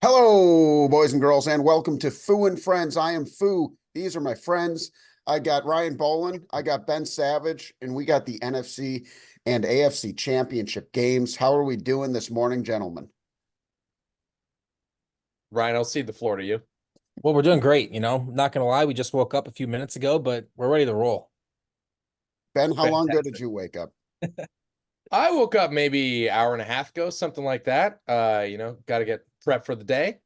Hello, boys and girls, and welcome to Foo and Friends. I am Foo. These are my friends. I got Ryan Bowlin, I got Ben Savage, and we got the NFC and AFC championship games. How are we doing this morning, gentlemen? Ryan, I'll cede the floor to you. Well, we're doing great, Not gonna lie, we just woke up a few minutes ago, but we're ready to roll. Ben, how long ago did Fantastic. you wake up? I woke up maybe hour and a half ago, something like that. Got to get prepped for the day.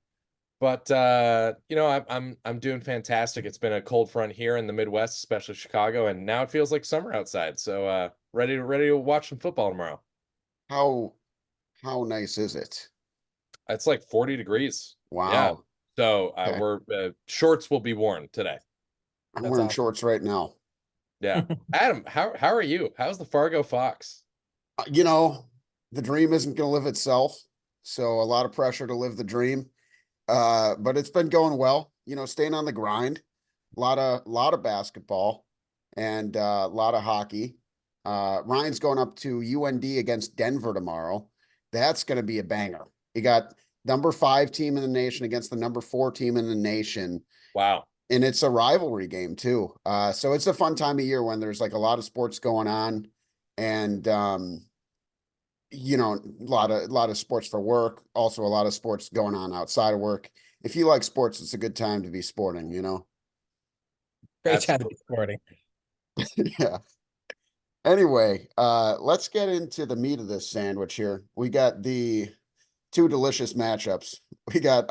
But I'm doing fantastic. It's been a cold front here in the Midwest, especially Chicago, and now it feels like summer outside. So ready to watch some football tomorrow. How how nice is it? It's like 40 degrees. Yeah. Wow. So Okay. we're shorts will be worn today. I'm That's wearing awesome. shorts right now. Yeah. Adam, how are you? How's the Fargo Fox? You know, the dream isn't going to live itself, so a lot of pressure to live the dream. But it's been going well, staying on the grind. A lot of basketball and a lot of hockey. Ryan's going up to UND against Denver tomorrow. That's going to be a banger. You got number 5 team in the nation against the number 4 team in the nation, Wow. and it's a rivalry game too. So it's a fun time of year when there's like a lot of sports going on, and a lot of sports for work, also a lot of sports going on outside of work. If you like sports, it's a good time to be sporting. Great time to be Absolutely. sporting. Yeah. Anyway, let's get into the meat of this sandwich here. We got the two delicious matchups. We got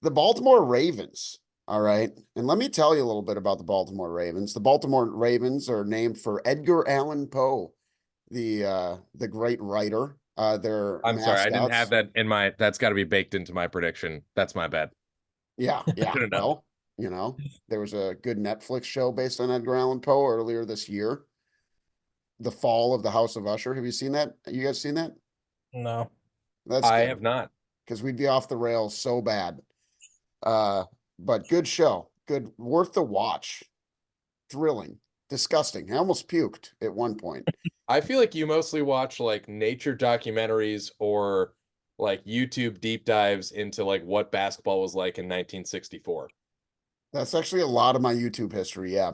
the Baltimore Ravens. All right. And let me tell you a little bit about the Baltimore Ravens. The Baltimore Ravens are named for Edgar Allan Poe, the great writer. Their I'm sorry, I didn't have mascots. that in my. That's got to be baked into my prediction. That's my bad. Yeah, I yeah. should have known. Well, there was a good Netflix show based on Edgar Allan Poe earlier this year. The Fall of the House of Usher. Have you seen that? You guys seen that? No. That's I good have not. because we'd be off the rails so bad. Uh, but good show. Good, worth the watch. Thrilling. Disgusting. I almost puked at one point. I feel like you mostly watch like nature documentaries or like YouTube deep dives into like what basketball was like in 1964. That's actually a lot of my YouTube history. Yeah.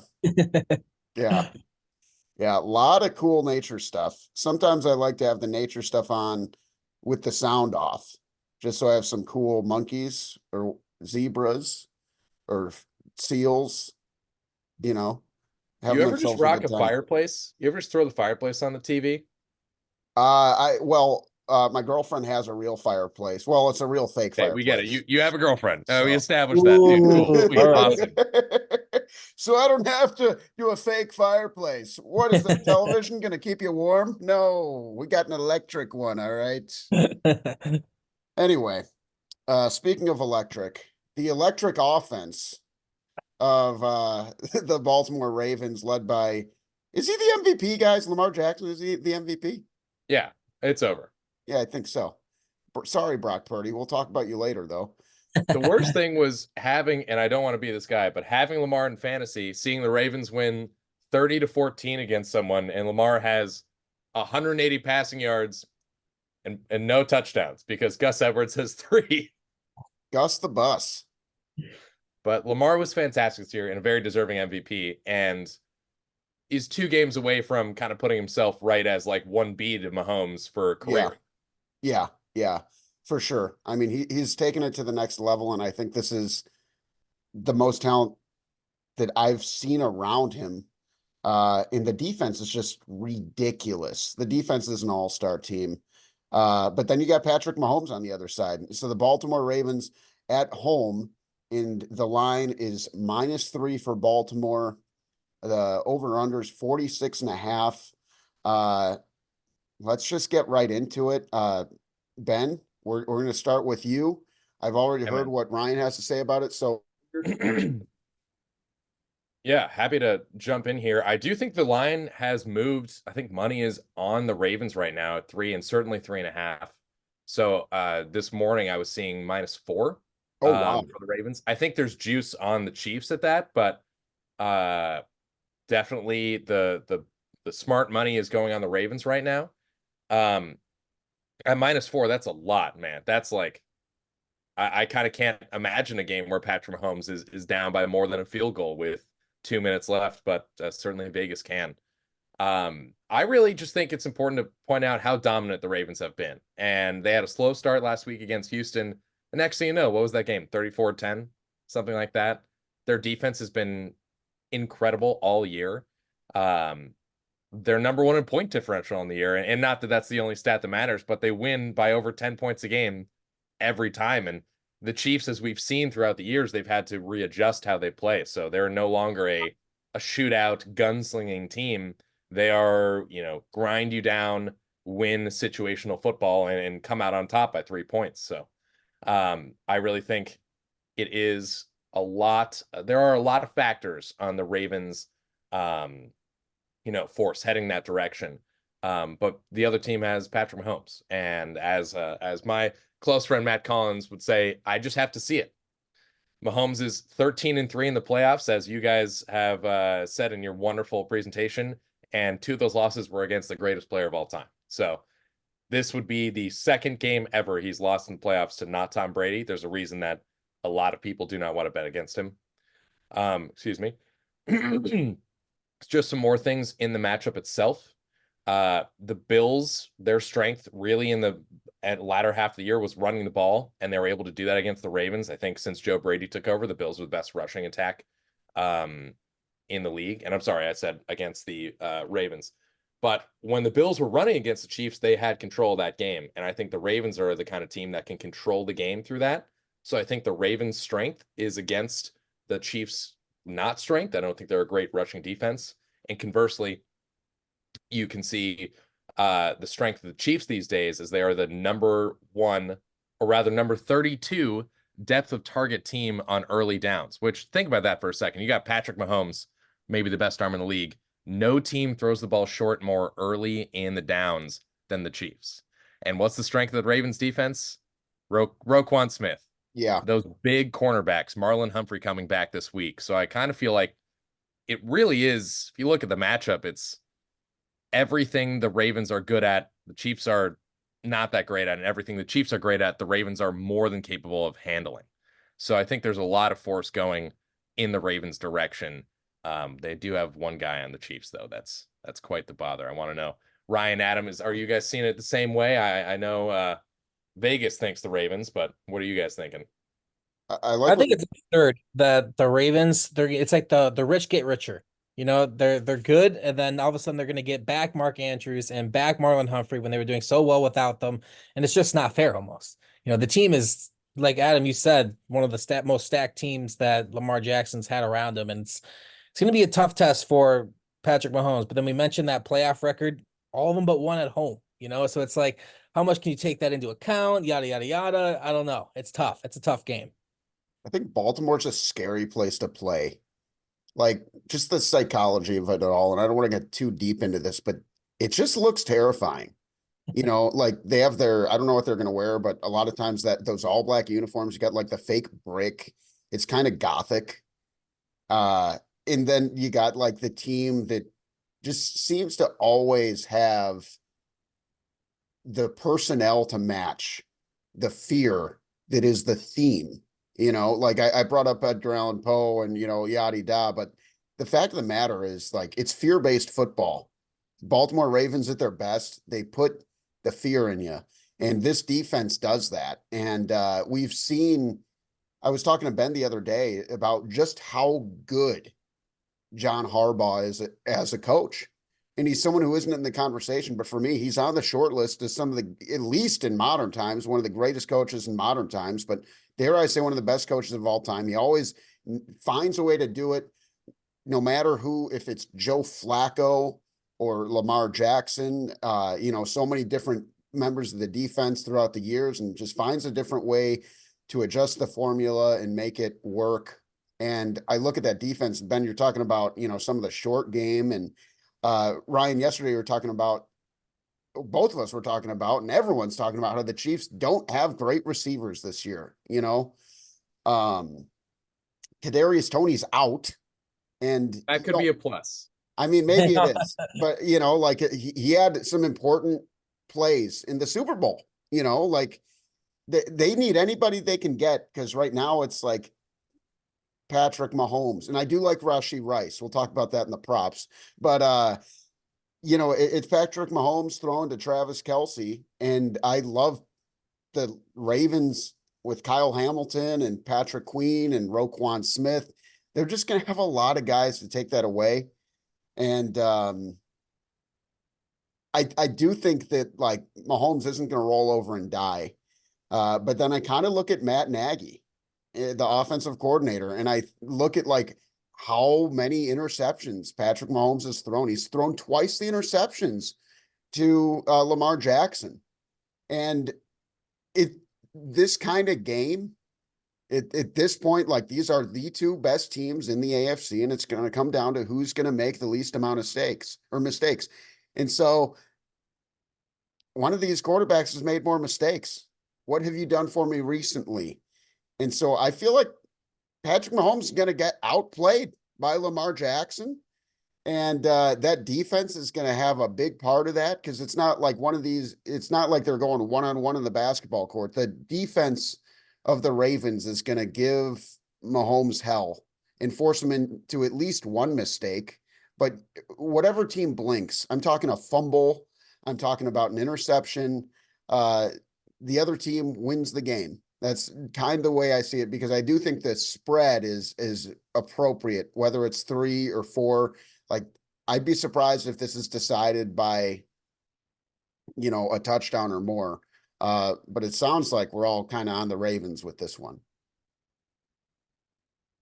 Yeah. Yeah, a lot of cool nature stuff. Sometimes I like to have the nature stuff on with the sound off, just so I have some cool monkeys or zebras or seals, you know, You having ever just themselves a rock good a time. fireplace? You ever just throw the fireplace on the TV? My girlfriend has a real fireplace. Well, it's a real fake Okay, we get it. You fireplace. you have a girlfriend. We So, established that, dude. Cool, Ooh, sweet, all right. awesome. so I don't have to do a fake fireplace. What is the television going to keep you warm? No, we got an electric one. All right. Anyway, speaking of electric, the electric offense of the Baltimore Ravens, led by, is he the MVP, guys? Lamar Jackson, is he the MVP? Yeah, it's over. Yeah, I think so. Sorry, Brock Purdy. We'll talk about you later, though. The worst thing was having, and I don't want to be this guy, but having Lamar in fantasy, seeing the Ravens win 30-14 against someone, and Lamar has 180 passing yards and no touchdowns because Gus Edwards has three. Gus the Bus. But Lamar was fantastic this year and a very deserving MVP, and is 2 games away from kind of putting himself right as like 1B to Mahomes for a Yeah, career. yeah, yeah, for sure. I mean, he's taken it to the next level, and I think this is the most talent that I've seen around him. And the defense is just ridiculous. The defense is an all-star team. But then you got Patrick Mahomes on the other side. So the Baltimore Ravens at home, and the line is -3 for Baltimore. The over-under is 46.5. Uh, let's just get right into it. Ben, we're going to start with you. I've already Yeah, heard man. what Ryan has to say about it. So Yeah, happy to jump in here. I do think the line has moved. I think money is on the Ravens right now at 3 and certainly 3.5. So this morning I was seeing -4 oh, wow. for the Ravens. I think there's juice on the Chiefs at that, but uh definitely the smart money is going on the Ravens right now. At -4, that's a lot, man. That's like I kind of can't imagine a game where Patrick Mahomes is down by more than a field goal with 2 minutes left, but certainly Vegas can. I really just think it's important to point out how dominant the Ravens have been. And they had a slow start last week against Houston. The next thing you know, what was that game? 34-10, something like that. Their defense has been incredible all year. They're number one in point differential on the year. And not that that's the only stat that matters, but they win by over 10 points a game every time. And the Chiefs, as we've seen throughout the years, they've had to readjust how they play. So they're no longer a shootout gunslinging team. They are, grind you down, win situational football, and come out on top by 3 points. So I really think it is a lot. There are a lot of factors on the Ravens, force heading that direction. But the other team has Patrick Mahomes, and as my close friend Matt Collins would say, I just have to see it. Mahomes is 13-3 in the playoffs, as you guys have said in your wonderful presentation, and 2 of those losses were against the greatest player of all time. So this would be the second game ever he's lost in the playoffs to not Tom Brady. There's a reason that a lot of people do not want to bet against him. Excuse me. Just some more things in the matchup itself. The Bills, their strength really in the latter half of the year was running the ball, and they were able to do that against the Ravens. I think since Joe Brady took over, the Bills were the best rushing attack in the league. And I'm sorry, I said against the Ravens. But when the Bills were running against the Chiefs, they had control of that game. And I think the Ravens are the kind of team that can control the game through that. So I think the Ravens' strength is against the Chiefs' not strength. I don't think they're a great rushing defense. And conversely, you can see the strength of the Chiefs these days as they are the number 1, or rather number 32 depth of target team on early downs, which, think about that for a second. You got Patrick Mahomes, maybe the best arm in the league. No team throws the ball short more early in the downs than the Chiefs. And what's the strength of the Ravens defense? Roquan Smith. Yeah. Those big cornerbacks, Marlon Humphrey coming back this week. So I kind of feel like it really is, if you look at the matchup, it's everything the Ravens are good at, the Chiefs are not that great at, and everything the Chiefs are great at, the Ravens are more than capable of handling. So I think there's a lot of force going in the Ravens' direction. They do have one guy on the Chiefs, though. That's quite the bother. I want to know, Ryan, Adam, are you guys seeing it the same way? I know Vegas thinks the Ravens, but what are you guys thinking? I think it's absurd that the Ravens, it's like the rich get richer. They're good, and then all of a sudden they're going to get back Mark Andrews and back Marlon Humphrey when they were doing so well without them, and it's just not fair almost. The team is, like Adam, you said, one of the most stacked teams that Lamar Jackson's had around him, and it's going to be a tough test for Patrick Mahomes. But then we mentioned that playoff record, all of them but one at home. So it's like, how much can you take that into account? Yada yada yada. I don't know. It's tough. It's a tough game. I think Baltimore's a scary place to play. Like, just the psychology of it all. And I don't want to get too deep into this, but it just looks terrifying. Like they have I don't know what they're going to wear, but a lot of times those all black uniforms, you got like the fake brick. It's kind of gothic. And then you got like the team that just seems to always have the personnel to match the fear that is the theme. Like I brought up Edgar Allan Poe and, yada da, but the fact of the matter is, like, it's fear-based football. Baltimore Ravens at their best, they put the fear in you. And this defense does that. And we've seen, I was talking to Ben the other day about just how good John Harbaugh is as a coach. And he's someone who isn't in the conversation, but for me, he's on the short list as some of the, at least in modern times, one of the greatest coaches in modern times, but dare I say one of the best coaches of all time. He always finds a way to do it, no matter who, if it's Joe Flacco or Lamar Jackson, so many different members of the defense throughout the years, and just finds a different way to adjust the formula and make it work. And I look at that defense, Ben, you're talking about, some of the short game, and Ryan, yesterday we were talking about, both of us were talking about, and everyone's talking about how the Chiefs don't have great receivers this year. Kadarius Toney's out, and that could be a plus. I mean, maybe it is, but like he had some important plays in the Super Bowl. Like they need anybody they can get, because right now it's like Patrick Mahomes, and I do like Rashee Rice. We'll talk about that in the props, but it's Patrick Mahomes throwing to Travis Kelce, and I love the Ravens with Kyle Hamilton and Patrick Queen and Roquan Smith. They're just going to have a lot of guys to take that away. And I do think that like Mahomes isn't going to roll over and die. But then I kind of look at Matt Nagy, the offensive coordinator, and I look at like how many interceptions Patrick Mahomes has thrown. He's thrown twice the interceptions to Lamar Jackson. And this kind of game, at this point, like these are the two best teams in the AFC, and it's going to come down to who's going to make the least amount of mistakes. And so one of these quarterbacks has made more mistakes. What have you done for me recently? And so I feel like Patrick Mahomes is going to get outplayed by Lamar Jackson. And that defense is going to have a big part of that, because it's not like it's not like they're going one-on-one in the basketball court. The defense of the Ravens is going to give Mahomes hell and force him into at least one mistake. But whatever team blinks, I'm talking a fumble, I'm talking about an interception, the other team wins the game. That's kind of the way I see it, because I do think the spread is appropriate, whether it's 3 or 4. Like, I'd be surprised if this is decided by, a touchdown or more. But it sounds like we're all kind of on the Ravens with this one.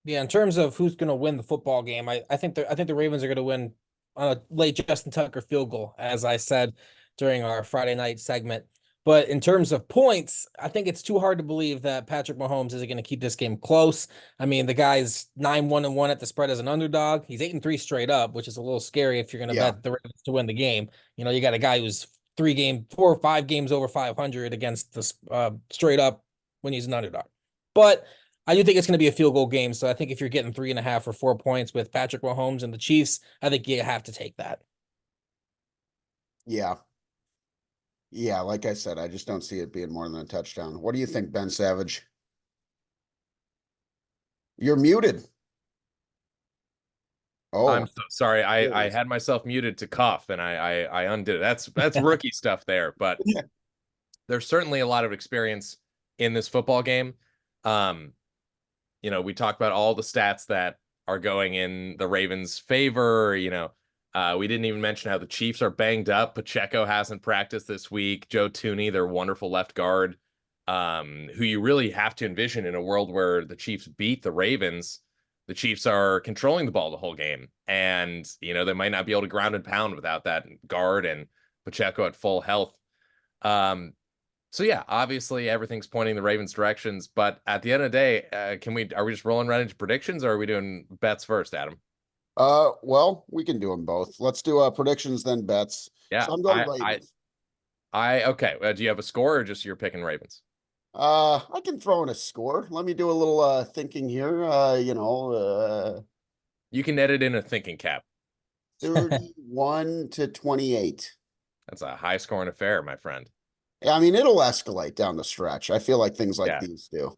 Yeah, in terms of who's going to win the football game, I think the Ravens are going to win on a late Justin Tucker field goal, as I said during our Friday night segment. But in terms of points, I think it's too hard to believe that Patrick Mahomes isn't going to keep this game close. I mean, the guy's 9-1-1 at the spread as an underdog. He's 8-3 straight up, which is a little scary if you're going to bet the Ravens to win the game. You got a guy who's 4 or 5 games over 500 against the straight up when he's an underdog. But I do think it's going to be a field goal game. So I think if you're getting 3.5 or 4 points with Patrick Mahomes and the Chiefs, I think you have to take that. Yeah. Yeah, like I said, I just don't see it being more than a touchdown. What do you think, Ben Savage? You're muted. Oh, I'm so sorry. there it I is. had myself muted to cough, and I undid it. That's rookie stuff there, but there's certainly a lot of experience in this football game. We talked about all the stats that are going in the Ravens' favor. We didn't even mention how the Chiefs are banged up. Pacheco hasn't practiced this week. Joe Thuney, their wonderful left guard, who you really have to envision in a world where the Chiefs beat the Ravens. The Chiefs are controlling the ball the whole game. And, they might not be able to ground and pound without that guard and Pacheco at full health. So yeah, obviously everything's pointing the Ravens' directions, but at the end of the day, are we just rolling right into predictions, or are we doing bets first, Adam? Well, we can do them both. Let's do predictions, then bets. Yeah, So I'm going Ravens. okay. Do you have a score, or just you're picking Ravens? I can throw in a score. Let me do a little thinking here. You can edit in a thinking cap. 31-28. That's a high scoring affair, my friend. I mean, it'll escalate down the stretch. I feel like things like these do.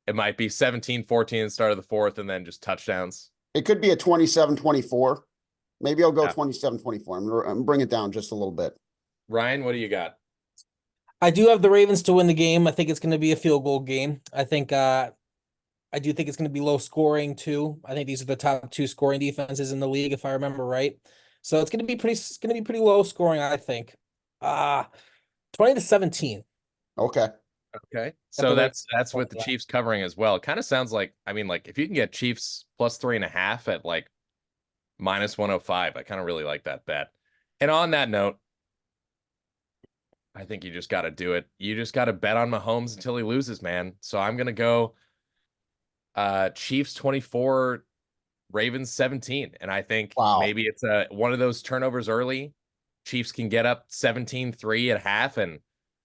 It might be 17-14 at the start of the fourth, and then just touchdowns. It could be a 27-24. Maybe I'll go 27-24. I'm going to bring it down just a little bit. Ryan, what do you got? I do have the Ravens to win the game. I think it's going to be a field goal game. I do think it's going to be low scoring too. I think these are the top 2 scoring defenses in the league, if I remember right. So it's going to be pretty low scoring, I think. 20-17. Okay. So that's with the Chiefs covering as well. It kind of sounds like, if you can get Chiefs plus 3.5 at like -105, I kind of really like that bet. And on that note, I think you just got to do it. You just got to bet on Mahomes until he loses, man. So I'm going to go Chiefs 24, Ravens 17. And I think maybe it's one of those turnovers early. Chiefs can get up 17-3 at half and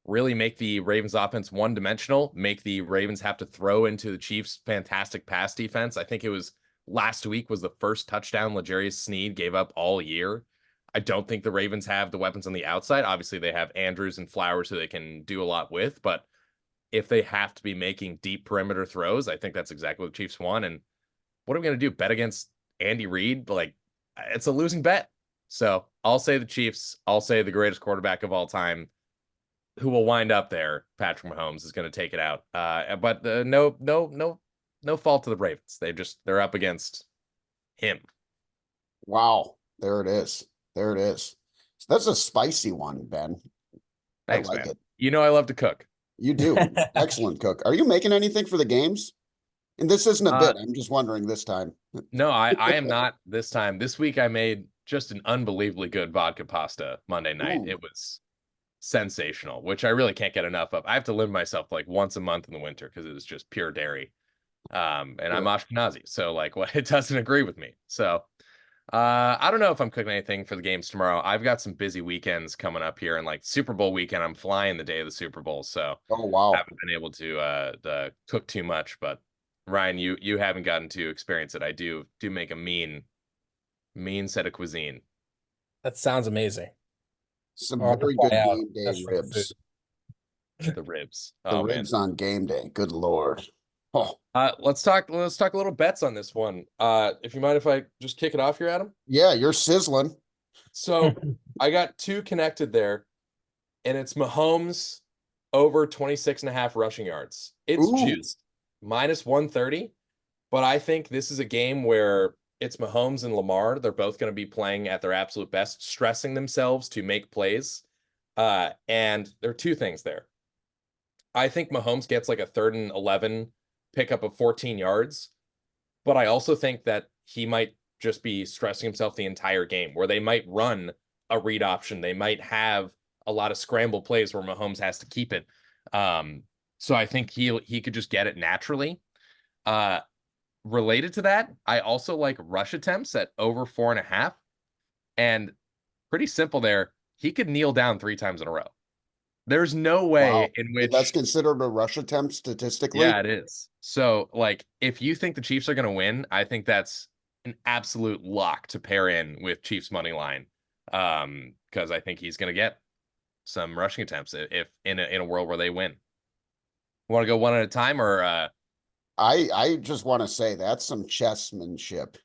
really make the Ravens offense one-dimensional, make the Ravens have to throw into the Chiefs' fantastic pass defense. I think it was last week was the first touchdown L'Jarius Sneed gave up all year. I don't think the Ravens have the weapons on the outside. Obviously, they have Andrews and Flowers who they can do a lot with, but if they have to be making deep perimeter throws, I think that's exactly what the Chiefs want. And what are we going to do? Bet against Andy Reid? Like, it's a losing bet. So I'll say the Chiefs. I'll say the greatest quarterback of all time, who will wind up there, Patrick Mahomes, is going to take it out. But no fault to the Ravens. They're up against him. Wow. There it is. There it is. So that's a spicy one, Ben. Thanks, I like man. it. You know I love to cook. You do. Excellent cook. Are you making anything for the games? And this isn't a bit. I'm just wondering this time. No, I am not this time. This week I made just an unbelievably good vodka pasta Monday night. Ooh. It was sensational, which I really can't get enough of. I have to limit myself like once a month in the winter because it is just pure dairy. And I'm Ashkenazi, so like what it doesn't agree with me. So I don't know if I'm cooking anything for the games tomorrow. I've got some busy weekends coming up here, and like Super Bowl weekend, I'm flying the day of the Super Bowl, so Oh wow. I haven't been able to cook too much. But Ryan, you haven't gotten to experience it. I do make a mean set of cuisine. That sounds amazing. Some I'll have to very fly good out game day just for the food. ribs. The ribs. The Oh man. ribs on game day. Good Lord. Oh, Let's talk a little bets on this one. If you mind if I just kick it off here, Adam? yeah, you're sizzling. So I got two connected there, and it's Mahomes over 26.5 rushing yards. It's Ooh. juiced minus 130, but I think this is a game where it's Mahomes and Lamar. They're both going to be playing at their absolute best, stressing themselves to make plays. And there are two things there. I think Mahomes gets like a 3rd and 11 pickup of 14 yards, but I also think that he might just be stressing himself the entire game, where they might run a read option. They might have a lot of scramble plays where Mahomes has to keep it. So I think he could just get it naturally. Related to that, I also like rush attempts at over 4.5, and pretty simple there. He could kneel down 3 times in a row. There's no way in which that's considered a rush attempt statistically. Yeah, it is. So, like, if you think the Chiefs are going to win, I think that's an absolute lock to pair in with Chiefs money line. Because I think he's going to get some rushing attempts if in a world where they win. Want to go one at a time, or I just want to say that's some chessmanship.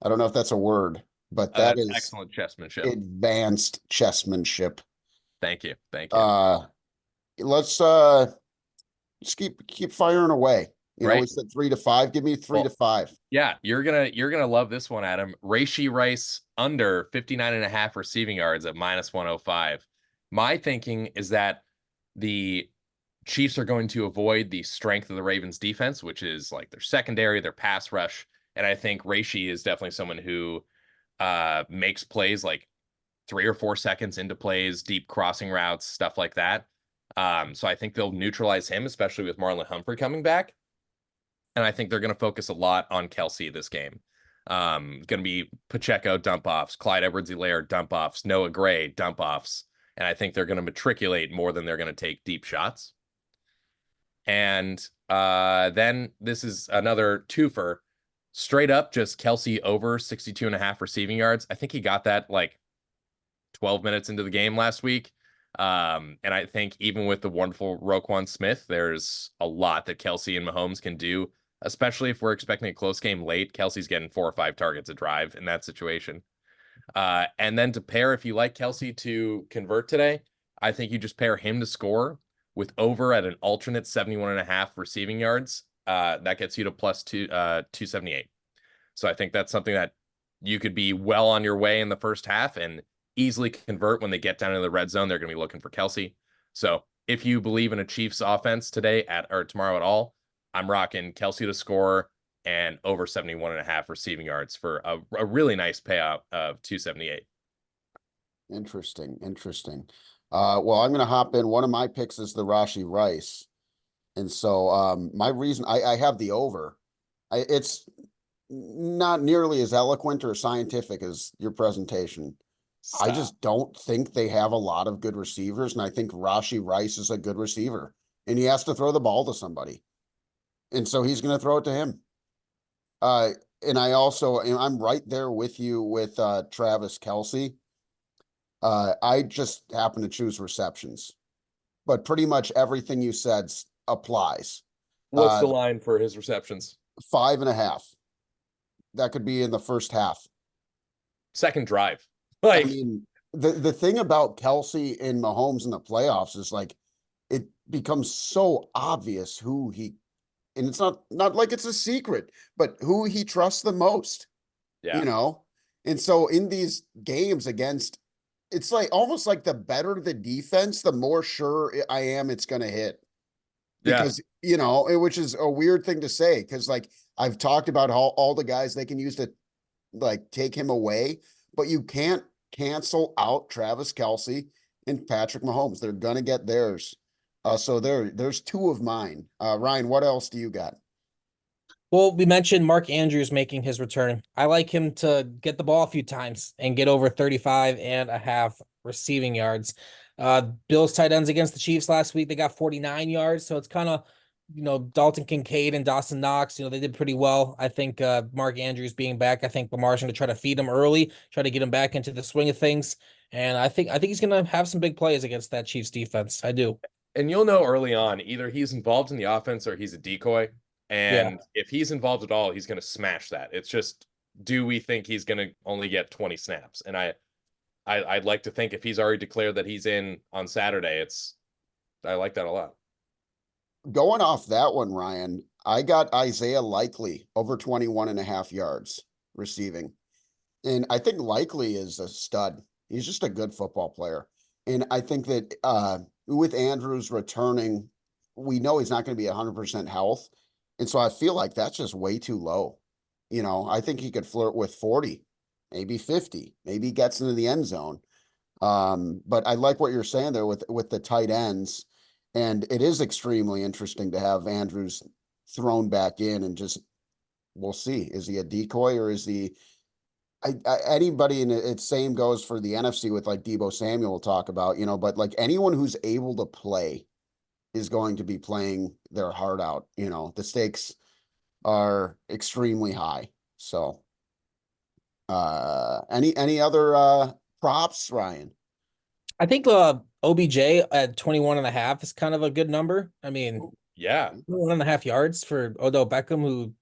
I don't know if that's a word, but that is excellent chessmanship. Advanced chessmanship. Thank you. Let's keep firing away. We said 3 to 5. Give me 3 to 5. Yeah, you're gonna love this one, Adam. Rashee Rice under 59.5 receiving yards at minus 105. My thinking is that the Chiefs are going to avoid the strength of the Ravens defense, which is like their secondary, their pass rush. And I think Rashee is definitely someone who makes plays like 3 or 4 seconds into plays, deep crossing routes, stuff like that. So I think they'll neutralize him, especially with Marlon Humphrey coming back. And I think they're going to focus a lot on Kelsey this game. Going to be Pacheco dump offs, Clyde Edwards-Helaire dump offs, Noah Gray dump offs. And I think they're going to matriculate more than they're going to take deep shots. And then this is another twofer. Straight up, just Kelsey over 62.5 receiving yards. I think he got that like 12 minutes into the game last week. And I think even with the wonderful Roquan Smith, there's a lot that Kelsey and Mahomes can do, especially if we're expecting a close game late. Kelsey's getting 4 or 5 targets a drive in that situation. And then to pair, if you like Kelsey to convert today, I think you just pair him to score with over at an alternate 71.5 receiving yards. That gets you to plus 278. So I think that's something that you could be well on your way in the first half and easily convert when they get down into the red zone. They're going to be looking for Kelsey. So if you believe in a Chiefs offense today or tomorrow at all, I'm rocking Kelsey to score and over 71.5 receiving yards for a really nice payout of 278. Interesting. Well, I'm going to hop in. One of my picks is the Rashee Rice. And so my reason I have the over. It's not nearly as eloquent or scientific as your presentation. I just don't think they have a lot of good receivers, and I think Rashee Rice is a good receiver, and he has to throw the ball to somebody, and so he's going to throw it to him. And I'm right there with you with Travis Kelsey. I just happen to choose receptions, but pretty much everything you said applies. What's the line for his receptions? 5.5. That could be in the first half. Second drive. I mean, the thing about Kelsey and Mahomes in the playoffs is like it becomes so obvious who he, and it's not like it's a secret, but who he trusts the most. Yeah. You know? And so in these games against, it's like almost like the better the defense, the more sure I am it's going to hit. Because, which is a weird thing to say, because like I've talked about all the guys they can use to like take him away, but you can't cancel out Travis Kelsey and Patrick Mahomes. They're gonna get theirs. So there's two of mine. Ryan, what else do you got? Well, we mentioned Mark Andrews making his return. I like him to get the ball a few times and get over 35.5 receiving yards. Bills tight ends against the Chiefs last week, they got 49 yards. So it's kind of, Dalton Kincaid and Dawson Knox, they did pretty well. I think Mark Andrews being back, I think Lamar's going to try to feed him early, try to get him back into the swing of things. And I think he's going to have some big plays against that Chiefs defense. I do. And you'll know early on, either he's involved in the offense or he's a decoy. And if he's involved at all, he's going to smash that. It's just, do we think he's going to only get 20 snaps? And I'd like to think if he's already declared that he's in on Saturday, I like that a lot. Going off that one, Ryan, I got Isaiah Likely over 21.5 yards receiving. And I think Likely is a stud. He's just a good football player. And I think that with Andrews returning, we know he's not going to be 100% health. And so I feel like that's just way too low. I think he could flirt with 40, maybe 50, maybe he gets into the end zone. But I like what you're saying there with the tight ends. And it is extremely interesting to have Andrews thrown back in and just, we'll see. Is he a decoy or is he anybody in it? Same goes for the NFC with like Deebo Samuel we'll talk about, but like anyone who's able to play is going to be playing their heart out. The stakes are extremely high. So, any other props, Ryan? I think OBJ at 21.5 is kind of a good number. I mean, yeah, 1.5 yards for Odell Beckham, who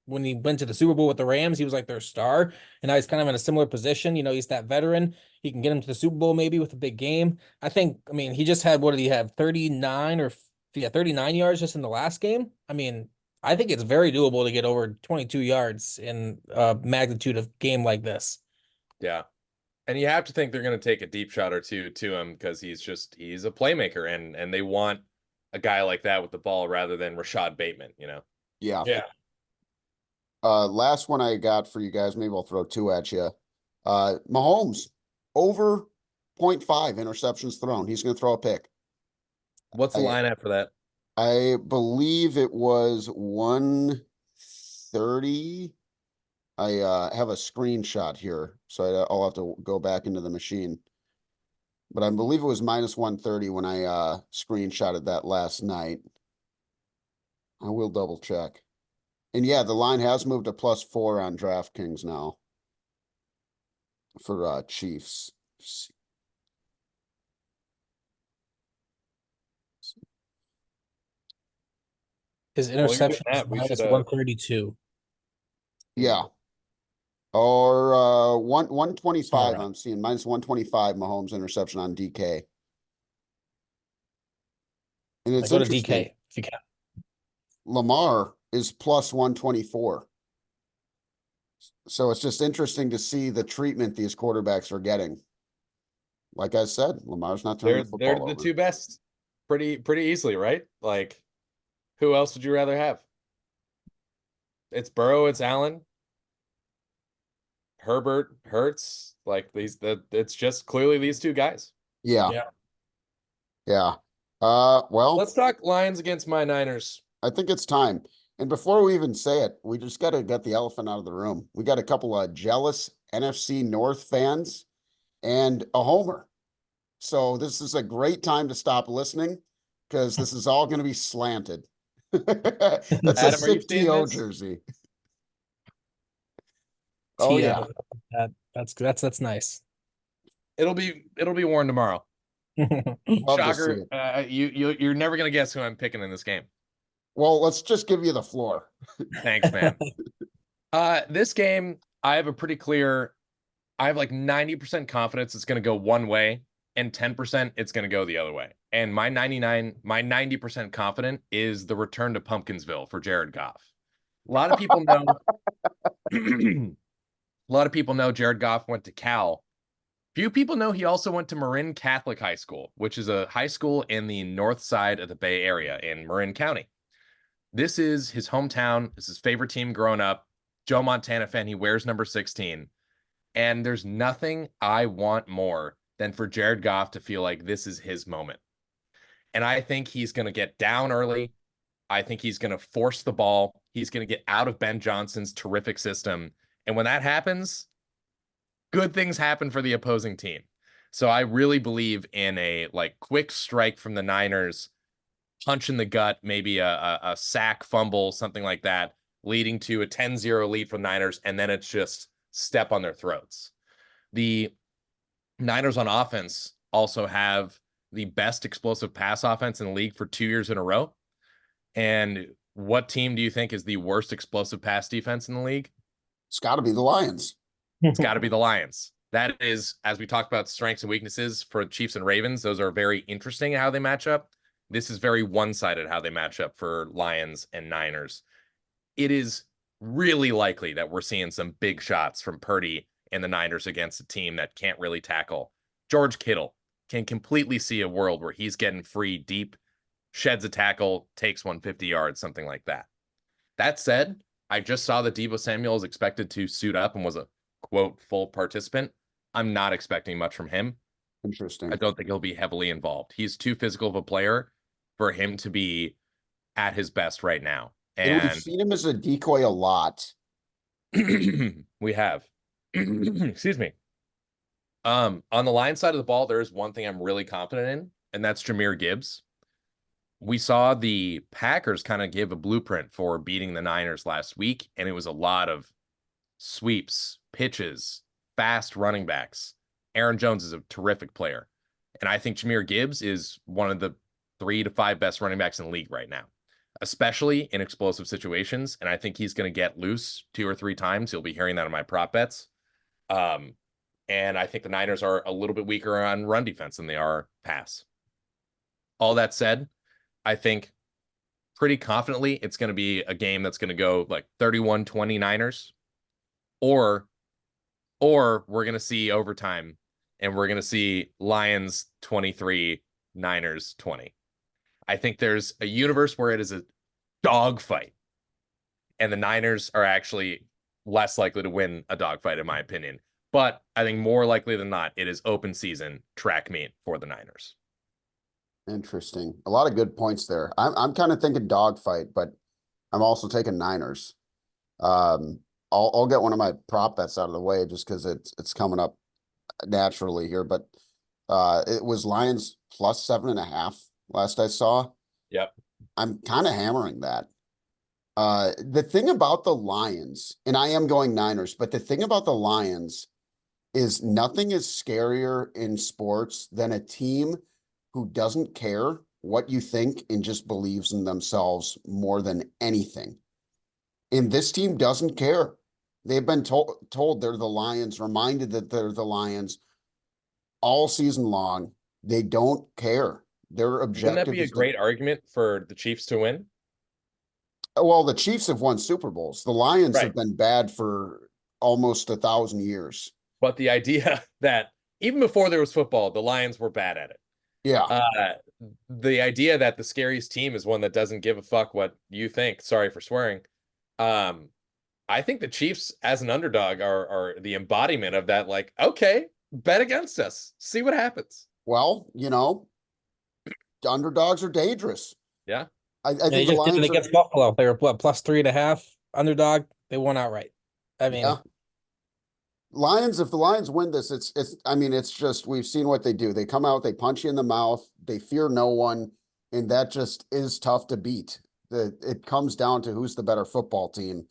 when he went to the Super Bowl with the Rams, he was like their star. And now he's kind of in a similar position. He's that veteran. He can get him to the Super Bowl maybe with a big game. I mean, he just had, what did he have? 39 yards just in the last game. I mean, I think it's very doable to get over 22 yards in a magnitude of game like this. Yeah. And you have to think they're going to take a deep shot or two to him because he's a playmaker and they want a guy like that with the ball rather than Rashad Bateman, Yeah. Yeah. Last one I got for you guys, maybe I'll throw two at you. Mahomes over 0.5 interceptions thrown. He's going to throw a pick. What's the line after that? I believe it was 130. I have a screenshot here, so I'll have to go back into the machine. But I believe it was minus 130 when I screenshotted that last night. I will double check. And yeah, the line has moved to +4 on DraftKings now for Chiefs. His interception is minus 132. Yeah. Or 125, I'm seeing minus 125 Mahomes interception on DK. And it's interesting. Go to DK if you can. Lamar is plus 124. So it's just interesting to see the treatment these quarterbacks are getting. Like I said, Lamar's not turning the football They're the over. two best pretty easily, right? Like, who else would you rather have? It's Burrow, it's Allen, Herbert, Hurts. Like it's just clearly these two guys. Yeah. Well, let's talk Lions against my Niners. I think it's time. And before we even say it, we just got to get the elephant out of the room. We got a couple of jealous NFC North fans and a homer. So this is a great time to stop listening because this is all going to be slanted. That's Adam, a sick TO jersey. Oh yeah, that's nice. It'll be worn tomorrow. Love Shocker! You're never gonna guess who I'm picking in this game. Well, let's just give you the floor. Thanks, man. This game, I have a pretty clear, I have like 90% confidence it's going to go one way and 10% it's going to go the other way. And my 90% confident is the return to Pumpkinsville for Jared Goff. A lot of people know, a lot of people know Jared Goff went to Cal. Few people know he also went to Marin Catholic High School, which is a high school in the north side of the Bay Area in Marin County. This is his hometown. This is his favorite team growing up. Joe Montana fan. He wears number 16. And there's nothing I want more than for Jared Goff to feel like this is his moment. And I think he's going to get down early. I think he's going to force the ball. He's going to get out of Ben Johnson's terrific system. And when that happens, good things happen for the opposing team. So I really believe in a like quick strike from the Niners, punch in the gut, maybe a sack fumble, something like that, leading to a 10-0 lead for the Niners, and then it's just step on their throats. The Niners on offense also have the best explosive pass offense in the league for 2 years in a row. And what team do you think is the worst explosive pass defense in the league? It's got to be the Lions. It's got to be the Lions. That is, as we talked about strengths and weaknesses for Chiefs and Ravens, those are very interesting how they match up. This is very one-sided how they match up for Lions and Niners. It is really likely that we're seeing some big shots from Purdy and the Niners against a team that can't really tackle. George Kittle can completely see a world where he's getting free deep, sheds a tackle, takes 150 yards, something like that. That said, I just saw that Deebo Samuel is expected to suit up and was a, quote, full participant. I'm not expecting much from him. Interesting. I don't think he'll be heavily involved. He's too physical of a player for him to be at his best right now. And we've And seen him as a decoy a lot. we have. Excuse me. On the line side of the ball, there is one thing I'm really confident in, and that's Jahmyr Gibbs. We saw the Packers kind of give a blueprint for beating the Niners last week, and it was a lot of sweeps, pitches, fast running backs. Aaron Jones is a terrific player. And I think Jahmyr Gibbs is one of the 3 to 5 best running backs in the league right now, especially in explosive situations. And I think he's going to get loose 2 or 3 times. You'll be hearing that in my prop bets. And I think the Niners are a little bit weaker on run defense than they are pass. All that said, I think pretty confidently it's going to be a game that's going to go like 31-20 Niners, or we're going to see overtime and we're going to see Lions 23, Niners 20. I think there's a universe where it is a dogfight and the Niners are actually less likely to win a dogfight, in my opinion. But I think more likely than not, it is open season track meet for the Niners. Interesting. A lot of good points there. I'm kind of thinking dogfight, but I'm also taking Niners. I'll get one of my prop bets out of the way just because it's coming up naturally here. But it was Lions plus 7.5 last I saw. Yep. I'm kind of hammering that. The thing about the Lions, and I am going Niners, but the thing about the Lions is nothing is scarier in sports than a team who doesn't care what you think and just believes in themselves more than anything. And this team doesn't care. They've been told they're the Lions, reminded that they're the Lions all season long. They don't care. Their objective. Wouldn't that be a great argument for the Chiefs to win? Well, the Chiefs have won Super Bowls. The Lions Right. have been bad for almost 1,000 years. But the idea that even before there was football, the Lions were bad at it. Yeah. The idea that the scariest team is one that doesn't give a fuck what you think. Sorry for swearing. I think the Chiefs as an underdog are the embodiment of that. Like, okay, bet against us. See what happens. Well, underdogs are dangerous. Yeah. I think they the just did Lions it against Buffalo. They were what, plus 3.5 underdog. They won outright. I mean, yeah. Lions, if the Lions win this, it's just, we've seen what they do. They come out, they punch you in the mouth, they fear no one, and that just is tough to beat. It comes down to who's the better football team.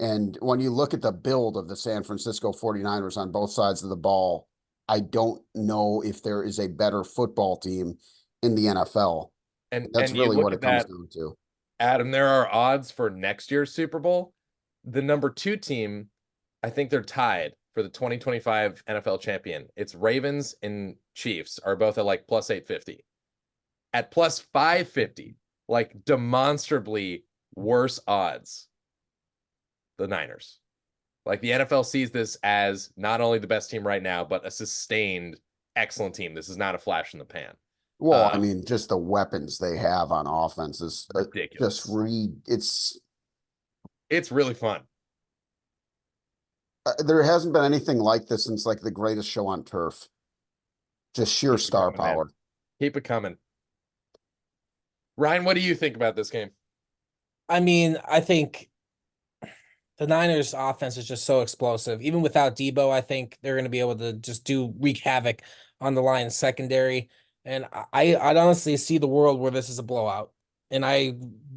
And when you look at the build of the San Francisco 49ers on both sides of the ball, I don't know if there is a better football team in the NFL. And That's you really look what at it comes that, down to. Adam, there are odds for next year's Super Bowl. The number 2 team, I think they're tied for the 2025 NFL champion. It's Ravens and Chiefs are both at like plus 850. At plus 550, like demonstrably worse odds, the Niners. Like the NFL sees this as not only the best team right now, but a sustained excellent team. This is not a flash in the pan. Well, I mean, just the weapons they have on offense is Ridiculous. It's really fun. There hasn't been anything like this since like the Greatest Show on Turf. Just sheer star power. Man. Keep it coming. Ryan, what do you think about this game? I mean, I think the Niners offense is just so explosive. Even without Debo, I think they're going to be able to just wreak havoc on the Lions secondary. And I'd honestly see the world where this is a blowout. And I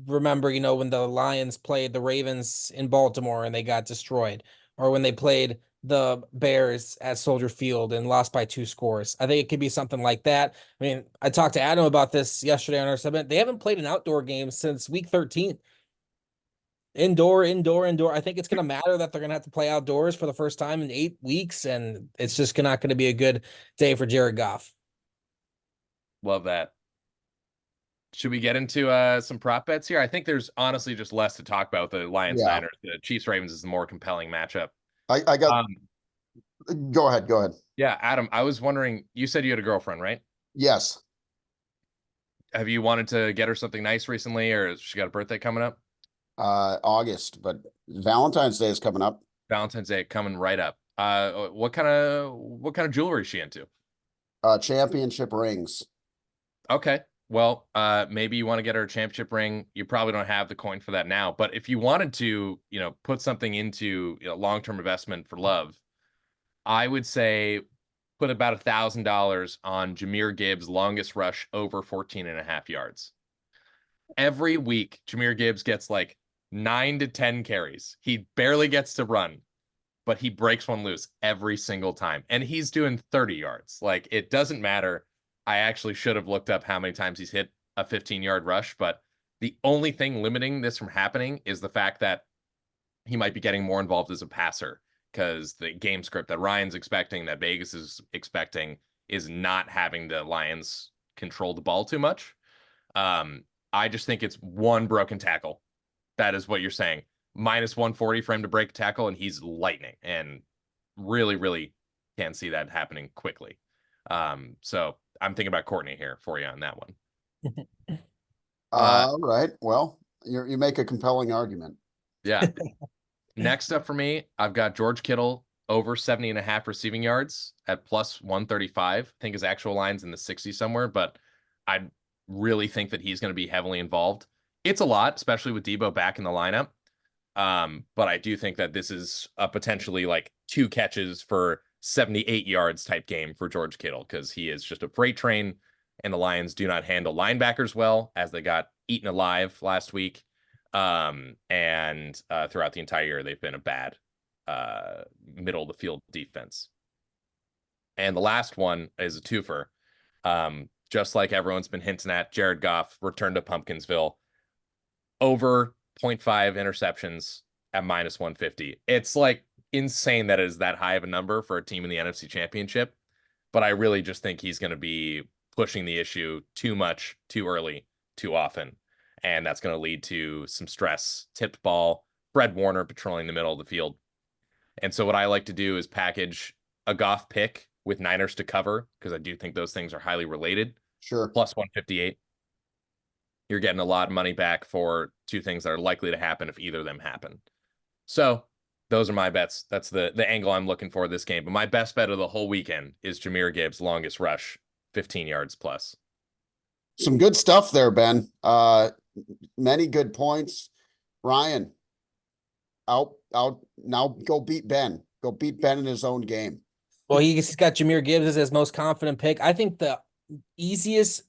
remember, when the Lions played the Ravens in Baltimore and they got destroyed, or when they played the Bears at Soldier Field and lost by 2 scores. I think it could be something like that. I mean, I talked to Adam about this yesterday on our segment. They haven't played an outdoor game since week 13. Indoor. I think it's going to matter that they're going to have to play outdoors for the first time in 8 weeks, and it's just not going to be a good day for Jared Goff. Love that. Should we get into some prop bets here? I think there's honestly just less to talk about with the Lions Niners. The Chiefs Ravens is the more compelling matchup. I got. Go ahead. Yeah, Adam, I was wondering. You said you had a girlfriend, right? Yes. Have you wanted to get her something nice recently, or she got a birthday coming up? August, but Valentine's Day is coming up. Valentine's Day coming right up. What kind of jewelry is she into? Championship rings. Okay. Well, maybe you want to get her a championship ring. You probably don't have the coin for that now, but if you wanted to, put something into long-term investment for love, I would say put about $1,000 on Jahmyr Gibbs' longest rush over 14.5 yards. Every week, Jahmyr Gibbs gets like 9 to 10 carries. He barely gets to run, but he breaks one loose every single time. And he's doing 30 yards. Like, it doesn't matter. I actually should have looked up how many times he's hit a 15-yard rush, but the only thing limiting this from happening is the fact that he might be getting more involved as a passer, because the game script that Ryan's expecting, that Vegas is expecting, is not having the Lions control the ball too much. I just think it's one broken tackle. That is what you're saying. Minus 140 for him to break a tackle, and he's lightning, and really, really can't see that happening quickly. So I'm thinking about Courtney here for you on that one. All right. Well, you make a compelling argument. Yeah. Next up for me, I've got George Kittle over 70.5 receiving yards at plus 135. I think his actual line's in the 60 somewhere, but I really think that he's going to be heavily involved. It's a lot, especially with Debo back in the lineup. But I do think that this is a potentially like 2 catches for 78 yards type game for George Kittle, because he is just a freight train, and the Lions do not handle linebackers well, as they got eaten alive last week. And throughout the entire year, they've been a bad middle of the field defense. And the last one is a twofer. Just like everyone's been hinting at, Jared Goff returned to Pumpkinsville. Over 0.5 interceptions at minus 150. It's like insane that it is that high of a number for a team in the NFC Championship. But I really just think he's going to be pushing the issue too much, too early, too often. And that's going to lead to some stress. Tipped ball, Fred Warner patrolling the middle of the field. And so what I like to do is package a Goff pick with Niners to cover, because I do think those things are highly related. Sure. Plus 158. You're getting a lot of money back for 2 things that are likely to happen if either of them happen. So those are my bets. That's the angle I'm looking for this game. But my best bet of the whole weekend is Jahmyr Gibbs' longest rush, 15 yards plus. Some good stuff there, Ben. Many good points. Ryan, out now. Go beat Ben. Go beat Ben in his own game. Well, he's got Jahmyr Gibbs as his most confident pick. I think the easiest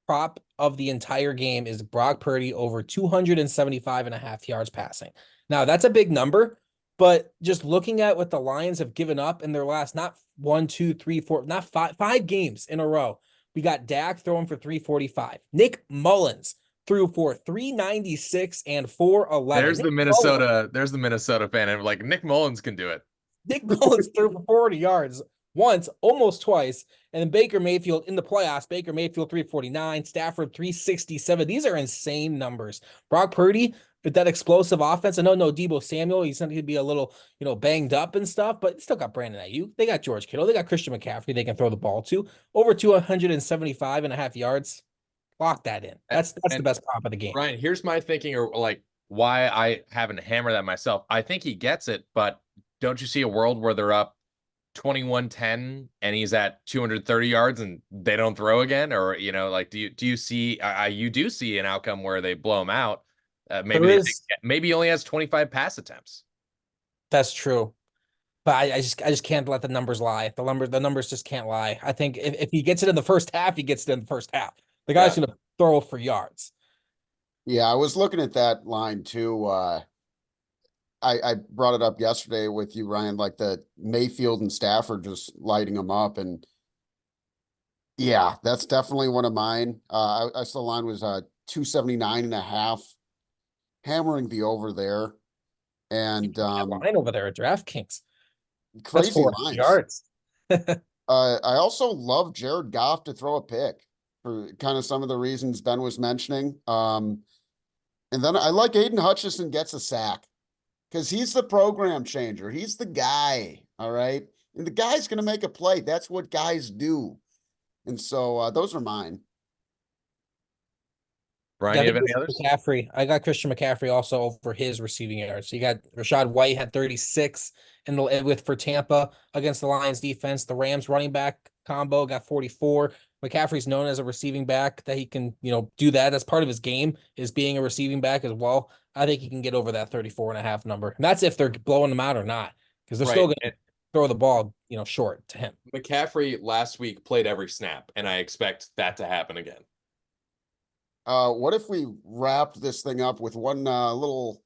prop of the entire game is Brock Purdy over 275.5 yards passing. Now, that's a big number, but just looking at what the Lions have given up in their last, not 1, 2, 3, 4, not five games in a row. We got Dak throwing for 345. Nick Mullins threw for 396 and 411. There's the Minnesota fan, and like Nick Mullins can do it. Nick Mullins threw for 40 yards once, almost twice. And then Baker Mayfield in the playoffs, Baker Mayfield 349, Stafford 367. These are insane numbers. Brock Purdy with that explosive offense. I know no Deebo Samuel. He's going to be a little, banged up and stuff, but still got Brandon Ayuk. They got George Kittle. They got Christian McCaffrey they can throw the ball to. Over 275.5 yards. Lock that in. That's the best prop of the game. Ryan, here's my thinking, or like why I haven't hammered that myself. I think he gets it, but don't you see a world where they're up 21-10 and he's at 230 yards and they don't throw again? Or, like, do you see, you do see an outcome where they blow him out? Maybe he only has 25 pass attempts. That's true. But I just can't let the numbers lie. The numbers just can't lie. I think if he gets it in the first half, he gets it in the first half. The guy's going to throw for yards. Yeah, I was looking at that line too. I brought it up yesterday with you, Ryan, like the Mayfield and Stafford just lighting them up. And yeah, that's definitely one of mine. I saw the line was 279.5, hammering the over there. And line over there at DraftKings. Crazy lines. Yards. I also love Jared Goff to throw a pick for kind of some of the reasons Ben was mentioning. And then I like Aiden Hutchinson gets a sack because he's the program changer. He's the guy. All right. And the guy's going to make a play. That's what guys do. And so those are mine. Brian, you have any others? McCaffrey. I got Christian McCaffrey also over his receiving yards. So you got Rashad White had 36 for Tampa against the Lions defense. The Rams running back combo got 44. McCaffrey's known as a receiving back that he can, do that. That's part of his game is being a receiving back as well. I think he can get over that 34.5 number. And that's if they're blowing him out or not, because they're still going to throw the ball, short to him. McCaffrey last week played every snap, and I expect that to happen again. What if we wrapped this thing up with one little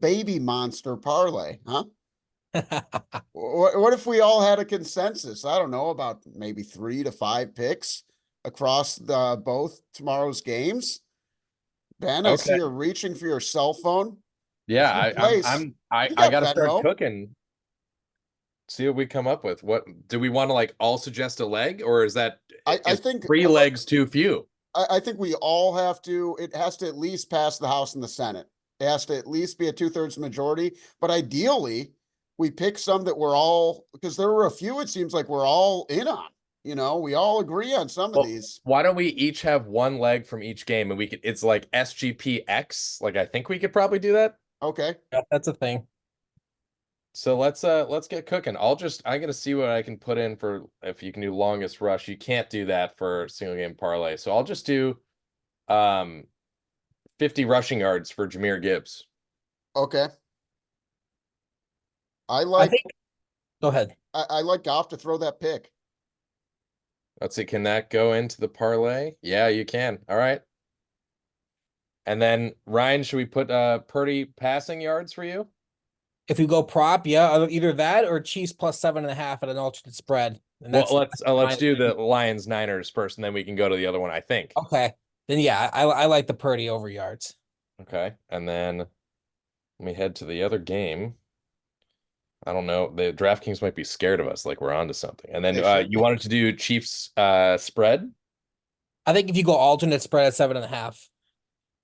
baby monster parlay, huh? What if we all had a consensus? I don't know, about maybe 3 to 5 picks across both tomorrow's games. Ben, I see you're reaching for your cell phone. Yeah, I gotta start cooking. See what we come up with. What do we want to like all suggest a leg, or is that I think 3 legs too few? I think we all have to, it has to at least pass the House and the Senate. It has to at least be a 2/3 majority, but ideally we pick some that we're all, because there were a few, it seems like we're all in on, we all agree on some of these. Why don't we each have 1 leg from each game and it's like SGPX. Like, I think we could probably do that. Okay. Yeah, that's a thing. So let's get cooking. I'm gonna see what I can put in for if you can do longest rush. You can't do that for single game parlay. So I'll just do 50 rushing yards for Jahmyr Gibbs. Okay. Go ahead. I like Goff to throw that pick. Let's see, can that go into the parlay? Yeah, you can. All right. And then Ryan, should we put Purdy passing yards for you? If you go prop, yeah, either that or Chiefs plus 7.5 at an alternate spread. And let's do the Lions Niners first, and then we can go to the other one, I think. Okay. Then yeah, I like the Purdy over yards. Okay. And then let me head to the other game. I don't know. The DraftKings might be scared of us, like we're onto something. And then you wanted to do Chiefs spread? I think if you go alternate spread at 7.5,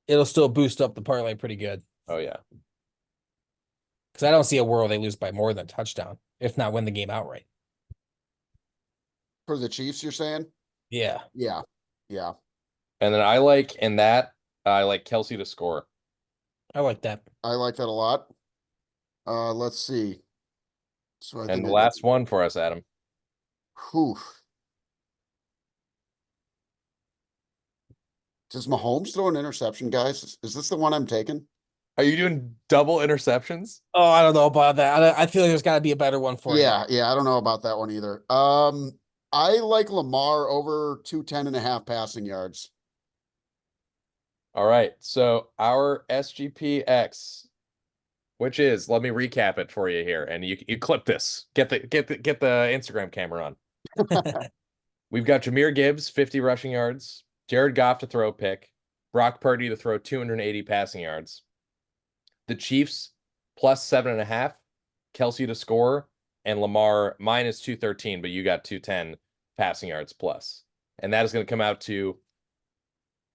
it'll still boost up the parlay pretty good. Oh yeah. Because I don't see a world they lose by more than a touchdown, if not win the game outright. For the Chiefs, you're saying? Yeah. Yeah. Yeah. And then I like Kelsey to score. I like that. I like that a lot. Let's see. So and the last one for us, Adam. Whew. Does Mahomes throw an interception, guys? Is this the one I'm taking? Are you doing double interceptions? Oh, I don't know about that. I feel like there's got to be a better one for you. Yeah, I don't know about that one either. I like Lamar over 210.5 passing yards. All right, so our SGPX, which is, let me recap it for you here, and you clip this. Get the Instagram camera on. We've got Jahmyr Gibbs, 50 rushing yards. Jared Goff to throw a pick. Brock Purdy to throw 280 passing yards. The Chiefs plus 7.5, Kelsey to score, and Lamar minus 213, but you got 210 passing yards plus. And that is going to come out to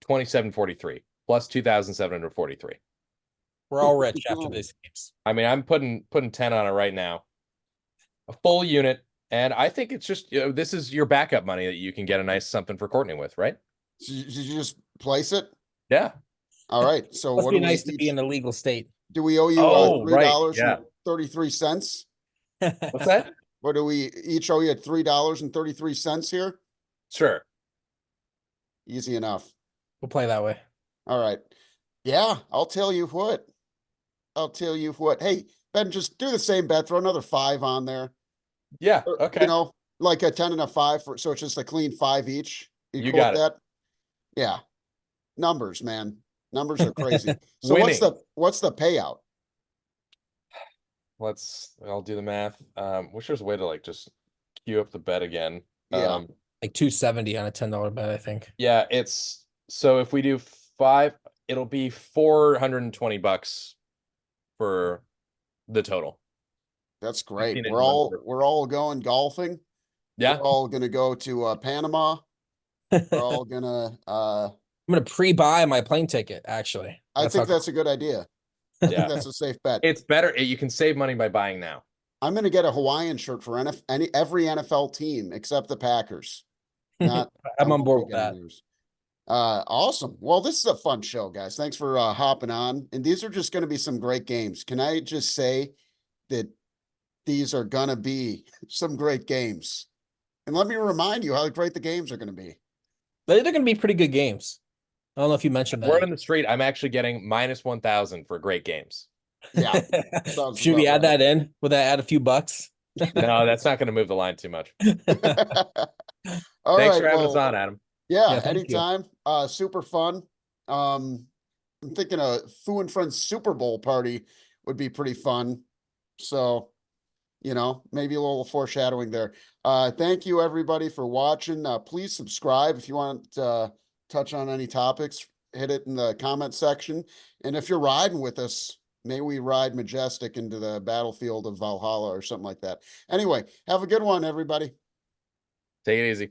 2743 plus 2,743. We're all rich after these games. I mean, I'm putting 10 on it right now. A full unit. And I think it's just, this is your backup money that you can get a nice something for Courtney with, right? Did you just place it? Yeah. All right. So Must what be do we nice to be each, in a legal state. do we owe you Oh, right, $3.33? What's that? What do we each owe you at $3.33 here? Sure. Easy enough. We'll play that way. All right. Yeah, I'll tell you what. I'll tell you what. Hey, Ben, just do the same bet. Throw another 5 on there. Yeah. Or, Okay. You know, like a 10 and a 5 for, so it's just a clean 5 each. You cool got with it. that? Yeah. Numbers, man. Numbers are crazy. So Winning. what's the payout? I'll do the math. Wish there's a way to like just queue up the bet again. Yeah. Like 270 on a $10 bet, I think. Yeah, it's so if we do 5, it'll be $420 for the total. That's great. 15 and We're all going golfing. Yeah. We're all gonna go to Panama. We're all gonna I'm gonna pre-buy my plane ticket, actually. I think that's a good idea. I think that's a safe bet. It's better. You can save money by buying now. I'm gonna get a Hawaiian shirt for every NFL team except the Packers. Not I'm I on won't board be with that. getting yours. Awesome. Well, this is a fun show, guys. Thanks for hopping on. And these are just going to be some great games. Can I just say that these are going to be some great games? And let me remind you how great the games are going to be. They're going to be pretty good games. I don't know if you mentioned that. Word on the street, I'm actually getting minus 1,000 for great games. Yeah. Should we add that in? Would that add a few bucks? No, that's not going to move the line too much. All Thanks right, for having us on, Adam. Yeah, thank you. anytime. Super fun. I'm thinking a Foux and Friends Super Bowl party would be pretty fun. So, you know, maybe a little foreshadowing there. Thank you everybody for watching. Please subscribe if you want to touch on any topics, hit it in the comment section. And if you're riding with us, may we ride majestic into the battlefield of Valhalla or something like that. Anyway, have a good one, everybody. Take it easy.